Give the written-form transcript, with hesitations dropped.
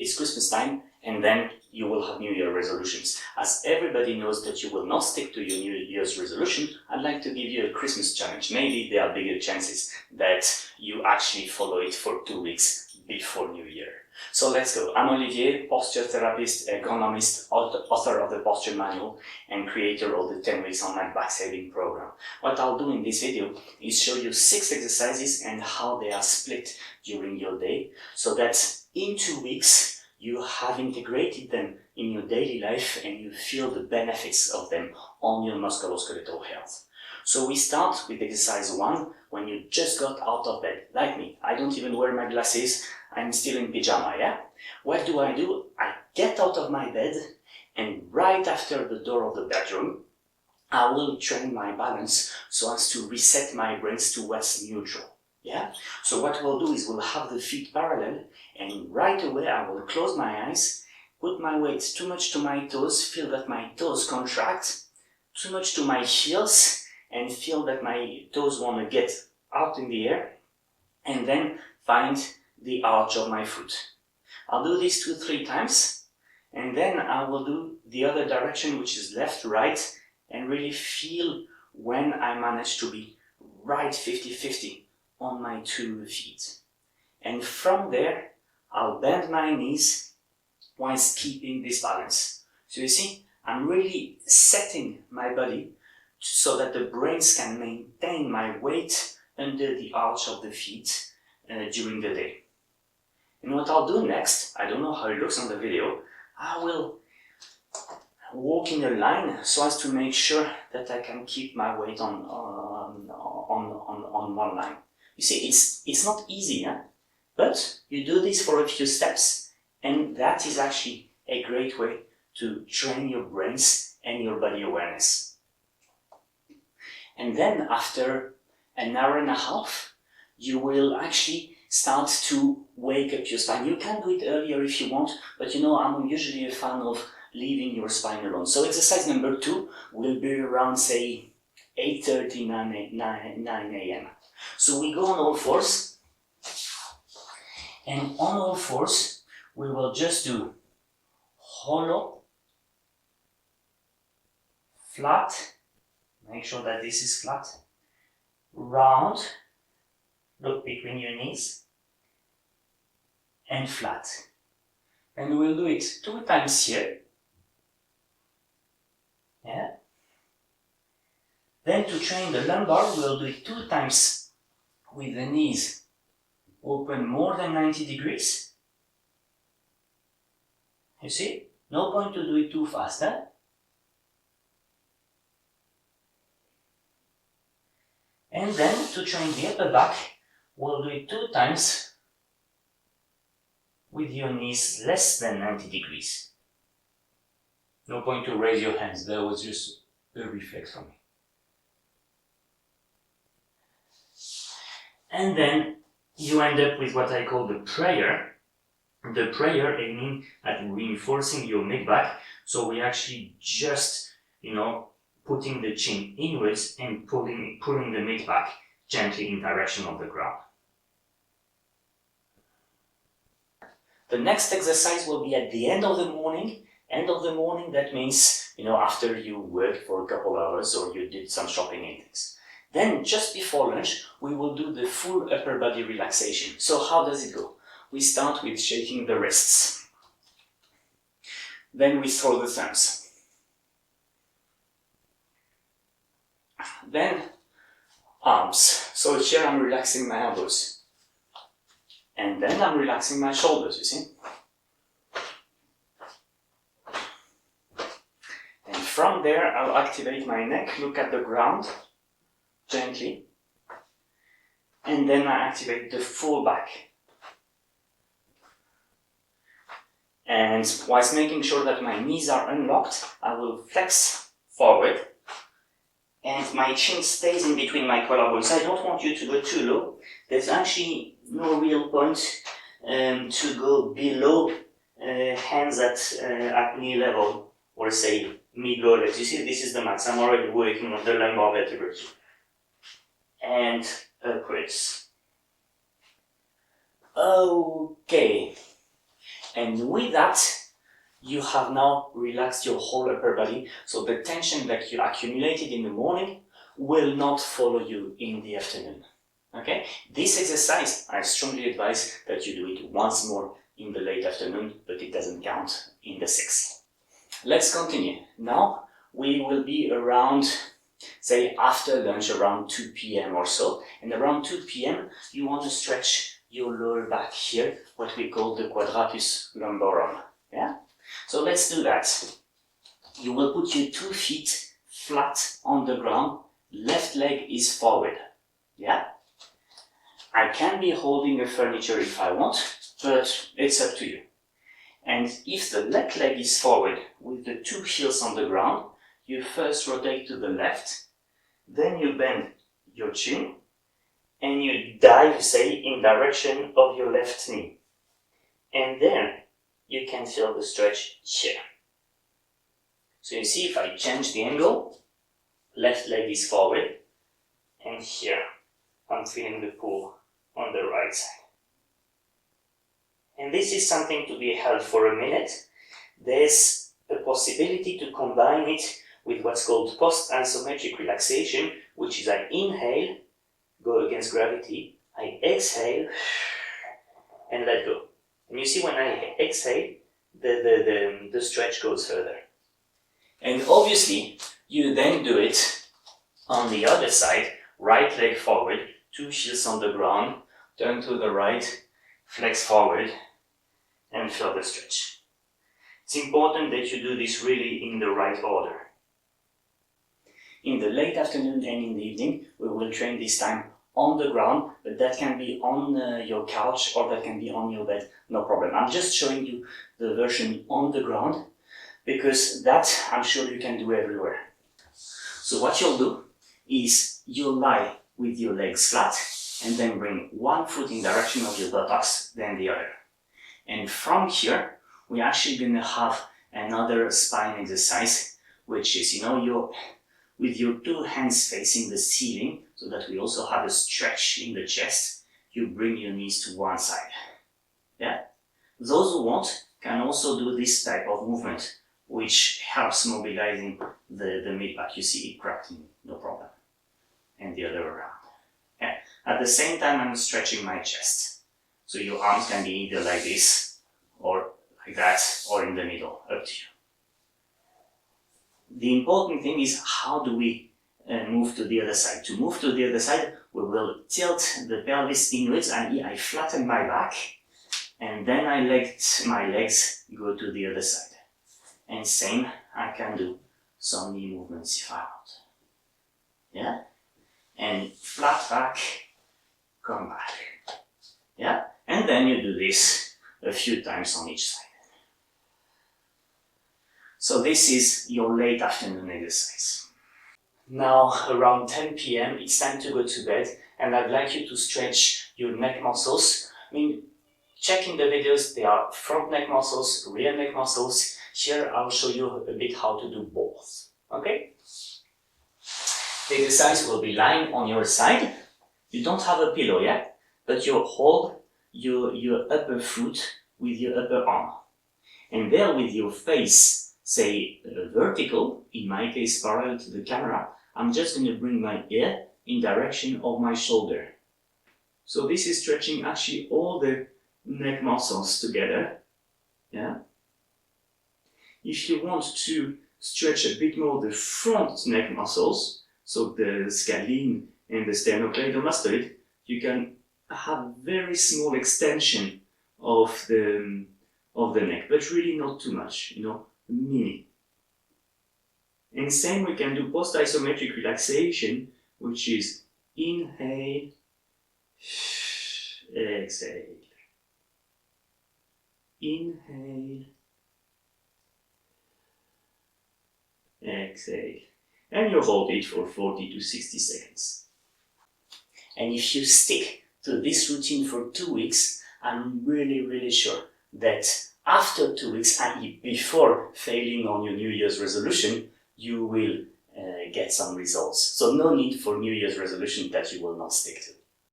it's Christmas time, and then you will have New Year resolutions. As everybody knows that you will not stick to your New Year's resolution, I'd like to give you a Christmas challenge. Maybe there are bigger chances that you actually follow it for 2 weeks before New Year. So let's go. I'm Olivier, posture therapist, ergonomist, author of the posture manual, and creator of the 10 weeks online back saving program. What I'll do in this video is show you 6 exercises and how they are split during your day, so that in 2 weeks you have integrated them in your daily life and you feel the benefits of them on your musculoskeletal health. So we start with exercise 1 when you just got out of bed, like me. I don't even wear my glasses, I'm still in pyjama, yeah? What do? I get out of my bed, and right after the door of the bedroom, I will train my balance so as to reset my brains to what's neutral, yeah? So what we'll do is we'll have the feet parallel, and right away I will close my eyes, put my weight too much to my toes, feel that my toes contract, too much to my heels, and feel that my toes want to get out in the air, and then find the arch of my foot. I'll do this 2-3 times, and then I will do the other direction, which is left, right, and really feel when I manage to be right 50-50 on my 2 feet. And from there, I'll bend my knees whilst keeping this balance. So you see, I'm really setting my body so that the brains can maintain my weight under the arch of the feet during the day. And what I'll do next, I don't know how it looks on the video, I will walk in a line so as to make sure that I can keep my weight on one line. You see, it's not easy, eh? But you do this for a few steps, and that is actually a great way to train your brains and your body awareness. And then after an hour and a half, you will actually start to wake up your spine. You can do it earlier if you want, but you know, I'm usually a fan of leaving your spine alone. So exercise number 2 will be around, say, 8:30, 9 a.m. So we go on all fours, and on all fours, we will just do hollow, flat, make sure that this is flat, round, look between your knees, and flat. And we'll do it 2 times here. Yeah. Then to train the lumbar, we'll do it 2 times with the knees open more than 90 degrees. You see? No point to do it too fast, eh? And then to train the upper back, we'll do it 2 times with your knees less than 90 degrees. No point to raise your hands, that was just a reflex for me. And then you end up with what I call the prayer. The prayer aiming at reinforcing your mid-back, so we actually just, putting the chin inwards and pulling the mid-back gently in direction of the ground. The next exercise will be at the end of the morning. End of the morning, that means, after you worked for a couple hours or you did some shopping and things. Then, just before lunch, we will do the full upper body relaxation. So how does it go? We start with shaking the wrists. Then we throw the thumbs. Then, arms. So here I'm relaxing my elbows. And then I'm relaxing my shoulders, you see? And from there, I'll activate my neck, look at the ground, gently. And then I activate the full back. And whilst making sure that my knees are unlocked, I will flex forward. And my chin stays in between my collarbones. I don't want you to go too low. There's actually no real point to go below hands at knee level, or say mid-low legs. You see, this is the max. I'm already working on the lumbar vertebra. And upwards. Okay. And with that, you have now relaxed your whole upper body, so the tension that you accumulated in the morning will not follow you in the afternoon. Okay? This exercise, I strongly advise that you do it once more in the late afternoon, but it doesn't count in the 6. Let's continue. Now we will be around, say after lunch, around 2 p.m. or so, and around 2 p.m. you want to stretch your lower back here, what we call the quadratus lumborum. Yeah? So let's do that. You will put your 2 feet flat on the ground, left leg is forward. Yeah? I can be holding a furniture if I want, but it's up to you. And if the left leg is forward with the 2 heels on the ground, you first rotate to the left, then you bend your chin, and you dive, say, in direction of your left knee. And then you can feel the stretch here. So you see, if I change the angle, left leg is forward, and here I'm feeling the pull on the right side. And this is something to be held for a minute. There's a possibility to combine it with what's called post-isometric relaxation, which is I inhale, go against gravity, I exhale, and let go. And you see, when I exhale, the stretch goes further. And obviously, you then do it on the other side, right leg forward, 2 heels on the ground, turn to the right, flex forward, and feel the stretch. It's important that you do this really in the right order. In the late afternoon and in the evening, we will train this time on the ground, but that can be on your couch or that can be on your bed, no problem. I'm just showing you the version on the ground because that I'm sure you can do everywhere. So what you'll do is you'll lie with your legs flat and then bring one foot in direction of your buttocks, then the other. And from here, we're actually going to have another spine exercise, which is, with your 2 hands facing the ceiling, so that we also have a stretch in the chest, you bring your knees to one side. Yeah? Those who want can also do this type of movement, which helps mobilizing the mid-back. You see it cracking, no problem. And the other around. Yeah? At the same time, I'm stretching my chest. So your arms can be either like this, or like that, or in the middle, up to you. The important thing is, how do we move to the other side? To move to the other side, we will tilt the pelvis inwards, and I flatten my back, and then I let my legs go to the other side. And same, I can do some knee movements if I want. Yeah? And flat back, come back. Yeah? And then you do this a few times on each side. So this is your late afternoon exercise. Now, around 10 p.m., it's time to go to bed, and I'd like you to stretch your neck muscles. Check in the videos, there are front neck muscles, rear neck muscles. Here, I'll show you a bit how to do both. Okay? The exercise will be lying on your side. You don't have a pillow yet, but you hold your upper foot with your upper arm. And there, with your face, say vertical, in my case parallel to the camera, I'm just going to bring my ear in direction of my shoulder. So this is stretching actually all the neck muscles together. Yeah. If you want to stretch a bit more the front neck muscles, so the scalene and the sternocleidomastoid, you can have very small extension of the neck, but really not too much, mini. And same, we can do post-isometric relaxation, which is inhale, exhale, inhale, exhale, and you hold it for 40 to 60 seconds. And if you stick to this routine for 2 weeks, I'm really sure that after 2 weeks, i.e. before failing on your New Year's resolution, you will get some results. So no need for New Year's resolution that you will not stick to.